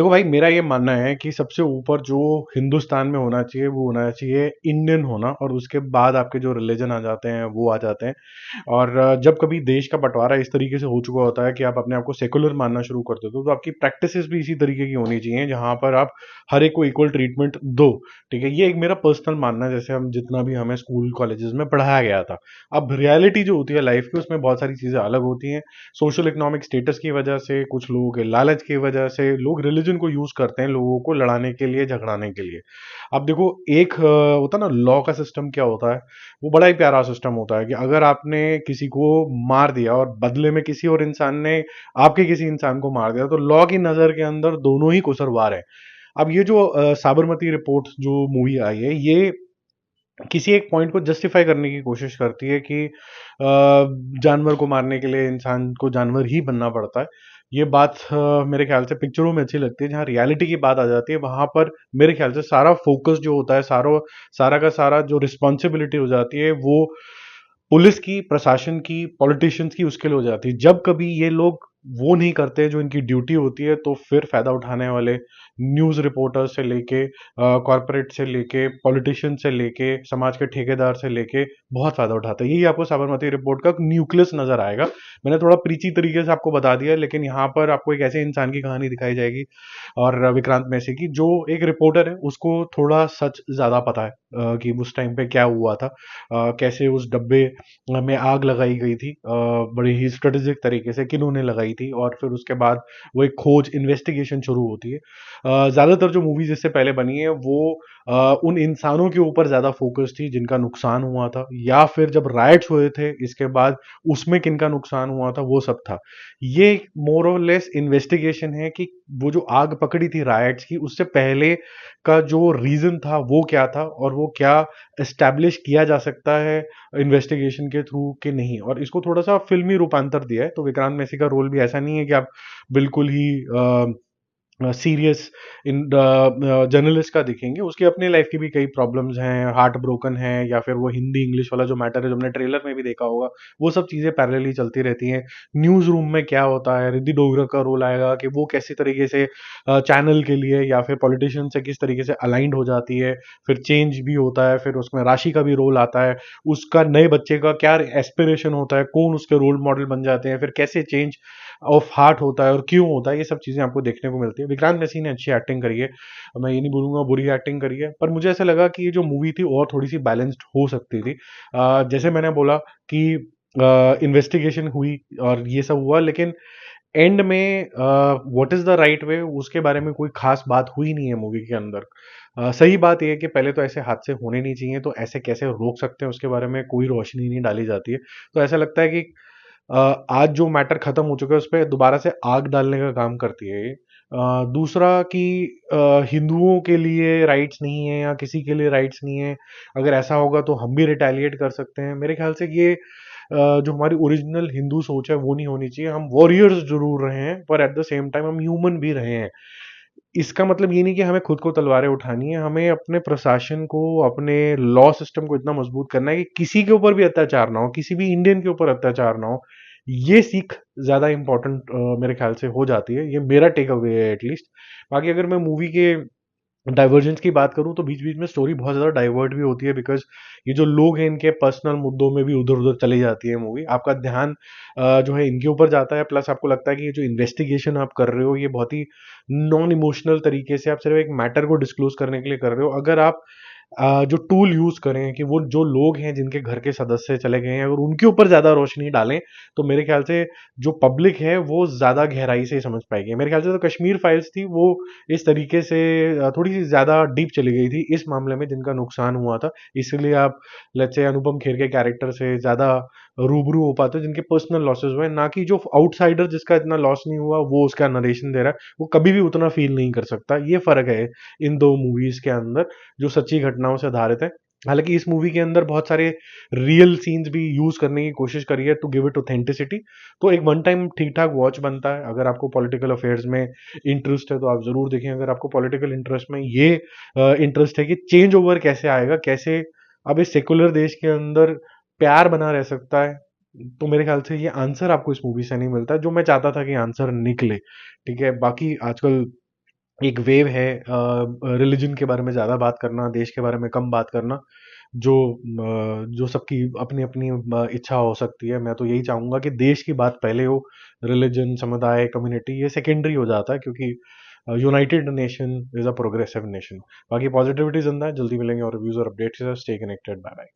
देखो भाई, मेरा ये मानना है कि सबसे ऊपर जो हिंदुस्तान में होना चाहिए वो होना चाहिए इंडियन होना, और उसके बाद आपके जो रिलीजन आ जाते हैं वो आ जाते हैं। और जब कभी देश का बंटवारा इस तरीके से हो चुका होता है कि आप अपने आप को सेकुलर मानना शुरू कर देते हो, तो आपकी प्रैक्टिसेस भी इसी तरीके की होनी चाहिए जहां पर आप हर एक को इक्वल ट्रीटमेंट दो। ठीक है, ये एक मेरा पर्सनल मानना है, जैसे हम जितना भी हमें स्कूल कॉलेजेस में पढ़ाया गया था। अब रियलिटी जो होती है लाइफ की, उसमें बहुत सारी चीजें अलग होती हैं। सोशल इकोनॉमिक स्टेटस की वजह से, कुछ लोगों के लालच की वजह से लोग रिलीजन को यूज करते हैं लोगों को लड़ाने के लिए, झगड़ाने के लिए। अब देखो, एक होता ना लॉ का सिस्टम क्या होता है, वो बड़ा ही प्यारा सिस्टम होता है कि अगर आपने किसी को मार दिया और बदले में किसी और इंसान ने आपके किसी इंसान को मार दिया, तो लॉ की नजर के अंदर दोनों ही कसूरवार है। अब ये जो साबरमती रिपोर्ट जो मूवी आई है, ये किसी एक पॉइंट को जस्टिफाई करने की कोशिश करती है कि जानवर को मारने के लिए इंसान को जानवर ही बनना पड़ता है। ये बात मेरे ख्याल से पिक्चरों में अच्छी लगती है। जहाँ रियलिटी की बात आ जाती है, वहां पर मेरे ख्याल से सारा फोकस जो होता है, सारा का सारा जो रिस्पॉन्सिबिलिटी हो जाती है, वो पुलिस की, प्रशासन की, पॉलिटिशियंस की, उसके लिए हो जाती है। जब कभी ये लोग वो नहीं करते जो इनकी ड्यूटी होती है, तो फिर फायदा उठाने वाले न्यूज रिपोर्टर से लेके, कॉरपोरेट से लेके, पॉलिटिशियन से लेके, समाज के ठेकेदार से लेके बहुत फायदा उठाते हैं। यही आपको साबरमती रिपोर्ट का न्यूक्लियस नजर आएगा। मैंने थोड़ा प्रीची तरीके से आपको बता दिया, लेकिन यहाँ पर आपको एक ऐसे इंसान की कहानी दिखाई जाएगी, और विक्रांत मैसी की, जो एक रिपोर्टर है, उसको थोड़ा सच ज्यादा पता है कि उस टाइम पे क्या हुआ था, कैसे उस डब्बे में आग लगाई गई थी, बड़ी ही स्ट्रेटेजिक तरीके से किन्होंने लगाई थी, और फिर उसके बाद वो एक खोज, इन्वेस्टिगेशन शुरू होती है। ज्यादातर जो मूवीज इससे पहले बनी है वो उन इंसानों के ऊपर ज्यादा फोकस थी जिनका नुकसान हुआ था, या फिर जब राइट्स हुए थे इसके बाद उसमें किनका नुकसान हुआ था, वो सब था। ये मोर और लेस इन्वेस्टिगेशन है कि वो जो आग पकड़ी थी राइट्स की, उससे पहले का जो रीजन था वो क्या था, और वो क्या एस्टैब्लिश किया जा सकता है इन्वेस्टिगेशन के थ्रू कि नहीं। और इसको थोड़ा सा फिल्मी रूपांतर दिया है। तो विक्रांत मैसी का रोल भी ऐसा नहीं है कि आप बिल्कुल ही सीरियस इन जर्नलिस्ट का दिखेंगे। उसकी अपनी लाइफ की भी कई प्रॉब्लम्स हैं, हार्ट ब्रोकन है, या फिर वो हिंदी इंग्लिश वाला जो मैटर है जो हमने ट्रेलर में भी देखा होगा, वो सब चीजें पैरेलली चलती रहती हैं। न्यूज रूम में क्या होता है, रिद्धि डोगरा का रोल आएगा कि वो कैसी तरीके से चैनल के लिए या फिर पॉलिटिशियन से किस तरीके से अलाइंड हो जाती है। फिर चेंज भी होता है, फिर उसमें राशि का भी रोल आता है, उसका नए बच्चे का क्या एस्पिरेशन होता है, कौन उसके रोल मॉडल बन जाते हैं, फिर कैसे चेंज ऑफ हार्ट होता है और क्यों होता है, ये सब चीजें आपको देखने को मिलती है। विक्रांत मैसी ने अच्छी एक्टिंग करी है, मैं ये नहीं बोलूंगा बुरी एक्टिंग करी है, पर मुझे ऐसा लगा कि ये जो मूवी थी और थोड़ी सी बैलेंस्ड हो सकती थी। जैसे मैंने बोला कि इन्वेस्टिगेशन हुई और ये सब हुआ, लेकिन एंड में what is the right way, उसके बारे में कोई खास बात हुई नहीं है मूवी के अंदर। सही बात यह है कि पहले तो ऐसे हादसे होने नहीं चाहिए, तो ऐसे कैसे रोक सकते हैं उसके बारे में कोई रोशनी नहीं डाली जाती है। तो ऐसा लगता है कि आज जो मैटर खत्म हो चुका है उस पर दोबारा से आग डालने का काम करती है ये। दूसरा कि हिंदुओं के लिए राइट्स नहीं है या किसी के लिए राइट्स नहीं है, अगर ऐसा होगा तो हम भी रिटेलिएट कर सकते हैं। मेरे ख्याल से ये जो हमारी ओरिजिनल हिंदू सोच है वो नहीं होनी चाहिए। हम वॉरियर्स जरूर रहे हैं, पर एट द सेम टाइम हम ह्यूमन भी रहे हैं। इसका मतलब ये नहीं कि हमें खुद को तलवारें उठानी है, हमें अपने प्रशासन को, अपने लॉ सिस्टम को इतना मजबूत करना है कि किसी के ऊपर भी अत्याचार ना हो, किसी भी इंडियन के ऊपर अत्याचार ना हो। ये सीख ज्यादा इंपॉर्टेंट मेरे ख्याल से हो जाती है। ये मेरा टेक अवे है एटलीस्ट। बाकी अगर मैं मूवी के डाइवर्जेंस की बात करूं, तो बीच बीच में स्टोरी बहुत ज्यादा डाइवर्ट भी होती है, बिकॉज ये जो लोग हैं इनके पर्सनल मुद्दों में भी उधर उधर चली जाती है मूवी। आपका ध्यान जो है इनके ऊपर जाता है, प्लस आपको लगता है कि ये जो इन्वेस्टिगेशन आप कर रहे हो ये बहुत ही नॉन इमोशनल तरीके से आप सिर्फ एक मैटर को डिस्क्लोज करने के लिए कर रहे हो। अगर आप जो टूल यूज करें कि वो जो लोग हैं जिनके घर के सदस्य चले गए हैं, अगर उनके ऊपर ज्यादा रोशनी डालें, तो मेरे ख्याल से जो पब्लिक है वो ज्यादा गहराई से समझ पाएगी। मेरे ख्याल से तो कश्मीर फाइल्स थी वो इस तरीके से थोड़ी सी ज्यादा डीप चली गई थी इस मामले में जिनका नुकसान हुआ था। इसलिए आप लेट्स से अनुपम खेर के कैरेक्टर से ज्यादा रूबरू हो पाते हो जिनके पर्सनल लॉसेस हुए, ना कि जो आउटसाइडर जिसका इतना लॉस नहीं हुआ वो उसका नरेशन दे रहा है, वो कभी भी उतना फील नहीं कर सकता। ये फर्क है इन दो मूवीज के अंदर, जो सच्ची घटनाओं से आधारित है। हालांकि इस मूवी के अंदर बहुत सारे रियल सीन्स भी यूज करने की कोशिश करी है टू गिव इट ऑथेंटिसिटी। तो एक वन टाइम ठीक ठाक वॉच बनता है। अगर आपको पॉलिटिकल अफेयर्स में इंटरेस्ट है तो आप जरूर देखें। अगर आपको पॉलिटिकल इंटरेस्ट में ये इंटरेस्ट है कि चेंज ओवर कैसे आएगा, कैसे अब इस सेकुलर देश के अंदर प्यार बना रह सकता है, तो मेरे ख्याल से ये आंसर आपको इस मूवी से नहीं मिलता जो मैं चाहता था कि आंसर निकले। ठीक है, बाकी आजकल एक वेव है रिलीजन के बारे में ज़्यादा बात करना, देश के बारे में कम बात करना, जो सबकी अपनी अपनी इच्छा हो सकती है। मैं तो यही चाहूँगा कि देश की बात पहले हो, रिलीजन, समुदाय, कम्युनिटी ये सेकेंडरी हो जाता है, क्योंकि United Nation is a progressive nation. बाकी पॉजिटिविटी जिंदा है। जल्दी मिलेंगे और रिव्यूज़ और updates. Stay connected. Bye bye.